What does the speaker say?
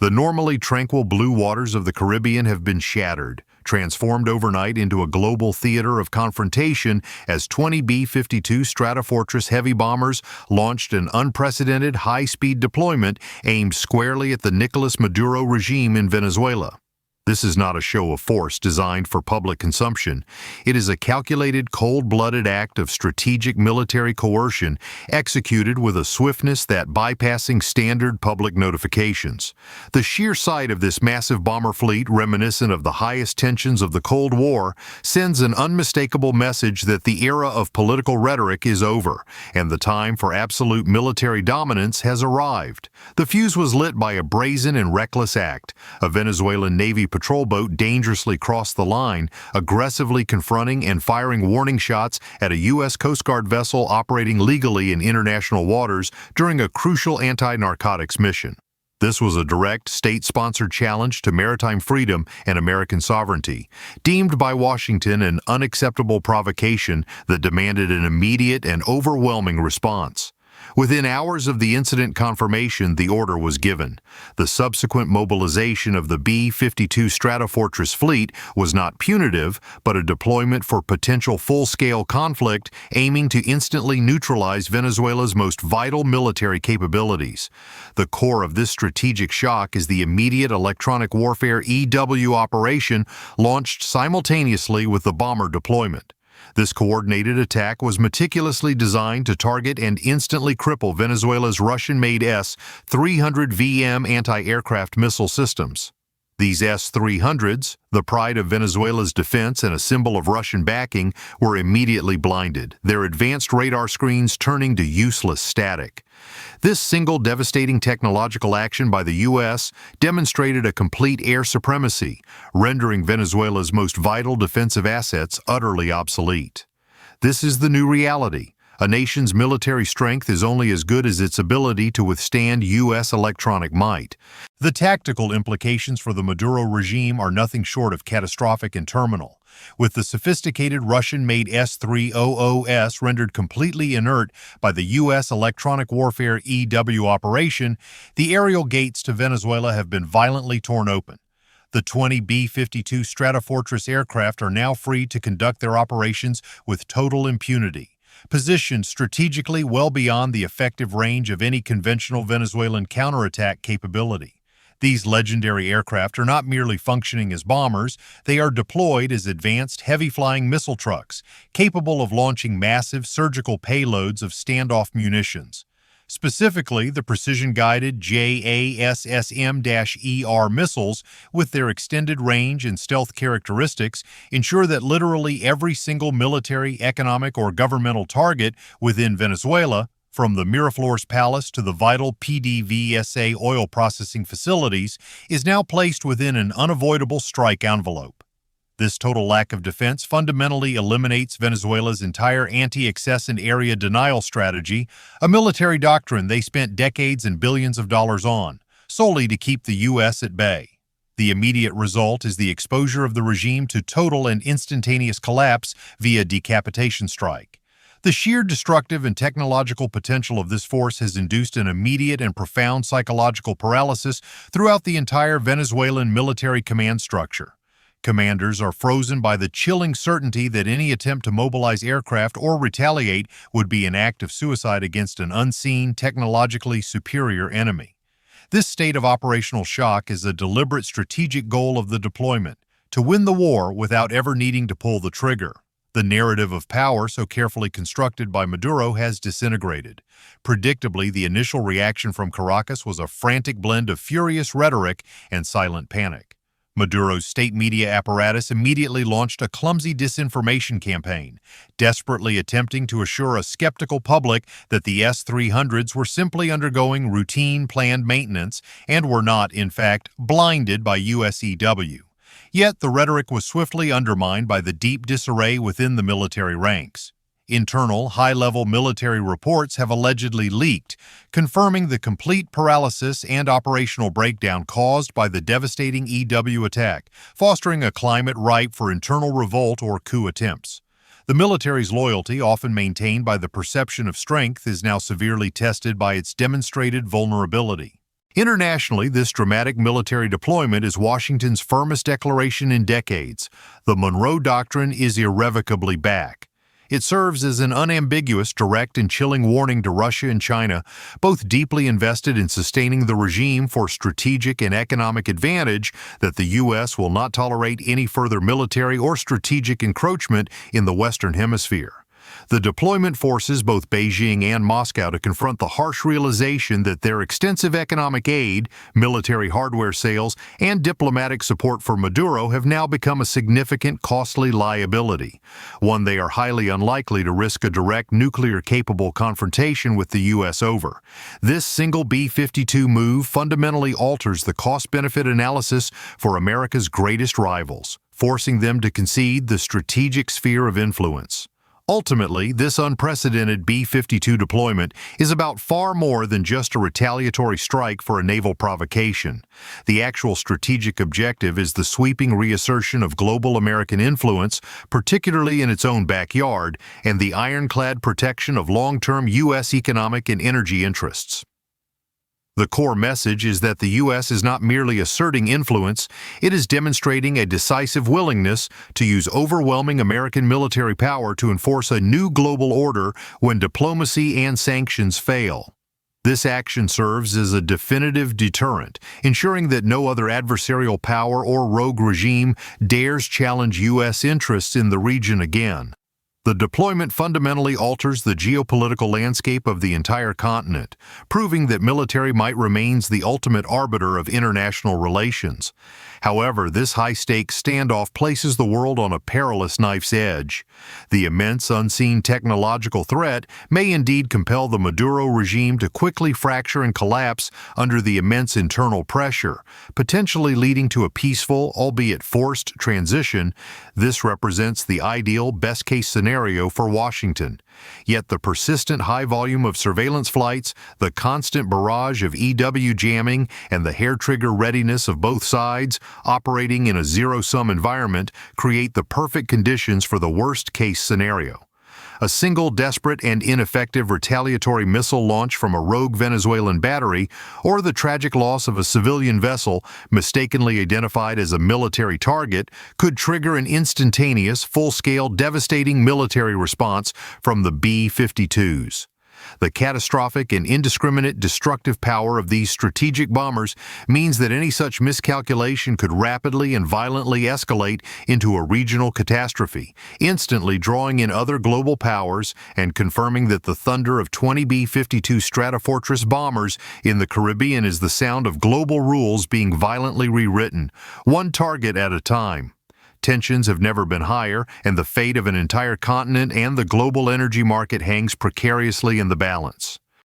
The normally tranquil blue waters of the Caribbean have been shattered, transformed overnight into a global theater of confrontation as 20 B-52 Stratofortress heavy bombers launched an unprecedented high-speed deployment aimed squarely at the Nicolas Maduro regime in Venezuela. This is not a show of force designed for public consumption. It is a calculated, cold-blooded act of strategic military coercion executed with a swiftness that bypassing standard public notifications. The sheer sight of this massive bomber fleet, reminiscent of the highest tensions of the Cold War, sends an unmistakable message that the era of political rhetoric is over, and the time for absolute military dominance has arrived. The fuse was lit by a brazen and reckless act. A Venezuelan Navy patrol boat dangerously crossed the line, aggressively confronting and firing warning shots at a U.S. Coast Guard vessel operating legally in international waters during a crucial anti-narcotics mission. This was a direct, state-sponsored challenge to maritime freedom and American sovereignty, deemed by Washington an unacceptable provocation that demanded an immediate and overwhelming response. Within hours of the incident confirmation, the order was given. The subsequent mobilization of the B-52 Stratofortress fleet was not punitive, but a deployment for potential full-scale conflict aiming to instantly neutralize Venezuela's most vital military capabilities. The core of this strategic shock is the immediate electronic warfare EW operation launched simultaneously with the bomber deployment. This coordinated attack was meticulously designed to target and instantly cripple Venezuela's Russian-made S-300VM anti-aircraft missile systems. These S-300s, the pride of Venezuela's defense and a symbol of Russian backing, were immediately blinded, their advanced radar screens turning to useless static. This single devastating technological action by the U.S. demonstrated a complete air supremacy, rendering Venezuela's most vital defensive assets utterly obsolete. This is the new reality. A nation's military strength is only as good as its ability to withstand U.S. electronic might. The tactical implications for the Maduro regime are nothing short of catastrophic and terminal. With the sophisticated Russian-made S-300s rendered completely inert by the U.S. electronic warfare EW operation, the aerial gates to Venezuela have been violently torn open. The 20 B-52 Stratofortress aircraft are now free to conduct their operations with total impunity, positioned strategically well beyond the effective range of any conventional Venezuelan counterattack capability. These legendary aircraft are not merely functioning as bombers, they are deployed as advanced heavy-flying missile trucks, capable of launching massive surgical payloads of standoff munitions. Specifically, the precision-guided JASSM-ER missiles, with their extended range and stealth characteristics, ensure that literally every single military, economic, or governmental target within Venezuela, from the Miraflores Palace to the vital PDVSA oil processing facilities, is now placed within an unavoidable strike envelope. This total lack of defense fundamentally eliminates Venezuela's entire anti-accession area denial strategy, a military doctrine they spent decades and billions of dollars on, solely to keep the U.S. at bay. The immediate result is the exposure of the regime to total and instantaneous collapse via decapitation strike. The sheer destructive and technological potential of this force has induced an immediate and profound psychological paralysis throughout the entire Venezuelan military command structure. Commanders are frozen by the chilling certainty that any attempt to mobilize aircraft or retaliate would be an act of suicide against an unseen, technologically superior enemy. This state of operational shock is a deliberate strategic goal of the deployment, to win the war without ever needing to pull the trigger. The narrative of power so carefully constructed by Maduro has disintegrated. Predictably, the initial reaction from Caracas was a frantic blend of furious rhetoric and silent panic. Maduro's state media apparatus immediately launched a clumsy disinformation campaign, desperately attempting to assure a skeptical public that the S-300s were simply undergoing routine planned maintenance and were not, in fact, blinded by USEW. Yet the rhetoric was swiftly undermined by the deep disarray within the military ranks. Internal, high-level military reports have allegedly leaked, confirming the complete paralysis and operational breakdown caused by the devastating EW attack, fostering a climate ripe for internal revolt or coup attempts. The military's loyalty, often maintained by the perception of strength, is now severely tested by its demonstrated vulnerability. Internationally, this dramatic military deployment is Washington's firmest declaration in decades. The Monroe Doctrine is irrevocably back. It serves as an unambiguous, direct, and chilling warning to Russia and China, both deeply invested in sustaining the regime for strategic and economic advantage, that the U.S. will not tolerate any further military or strategic encroachment in the Western Hemisphere. The deployment forces both Beijing and Moscow to confront the harsh realization that their extensive economic aid, military hardware sales, and diplomatic support for Maduro have now become a significant, costly liability, one they are highly unlikely to risk a direct nuclear-capable confrontation with the U.S. over. This single B-52 move fundamentally alters the cost-benefit analysis for America's greatest rivals, forcing them to concede the strategic sphere of influence. Ultimately, this unprecedented B-52 deployment is about far more than just a retaliatory strike for a naval provocation. The actual strategic objective is the sweeping reassertion of global American influence, particularly in its own backyard, and the ironclad protection of long-term U.S. economic and energy interests. The core message is that the U.S. is not merely asserting influence, it is demonstrating a decisive willingness to use overwhelming American military power to enforce a new global order when diplomacy and sanctions fail. This action serves as a definitive deterrent, ensuring that no other adversarial power or rogue regime dares challenge U.S. interests in the region again. The deployment fundamentally alters the geopolitical landscape of the entire continent, proving that military might remains the ultimate arbiter of international relations. However, this high-stakes standoff places the world on a perilous knife's edge. The immense unseen technological threat may indeed compel the Maduro regime to quickly fracture and collapse under the immense internal pressure, potentially leading to a peaceful, albeit forced, transition. This represents the ideal, best-case scenario for Washington. Yet the persistent high volume of surveillance flights, the constant barrage of EW jamming, and the hair-trigger readiness of both sides, operating in a zero-sum environment, create the perfect conditions for the worst-case scenario. A single desperate and ineffective retaliatory missile launch from a rogue Venezuelan battery, or the tragic loss of a civilian vessel mistakenly identified as a military target, could trigger an instantaneous, full-scale, devastating military response from the B-52s. The catastrophic and indiscriminate destructive power of these strategic bombers means that any such miscalculation could rapidly and violently escalate into a regional catastrophe, instantly drawing in other global powers and confirming that the thunder of 20 B-52 Stratofortress bombers in the Caribbean is the sound of global rules being violently rewritten, one target at a time. Tensions have never been higher, and the fate of an entire continent and the global energy market hangs precariously in the balance.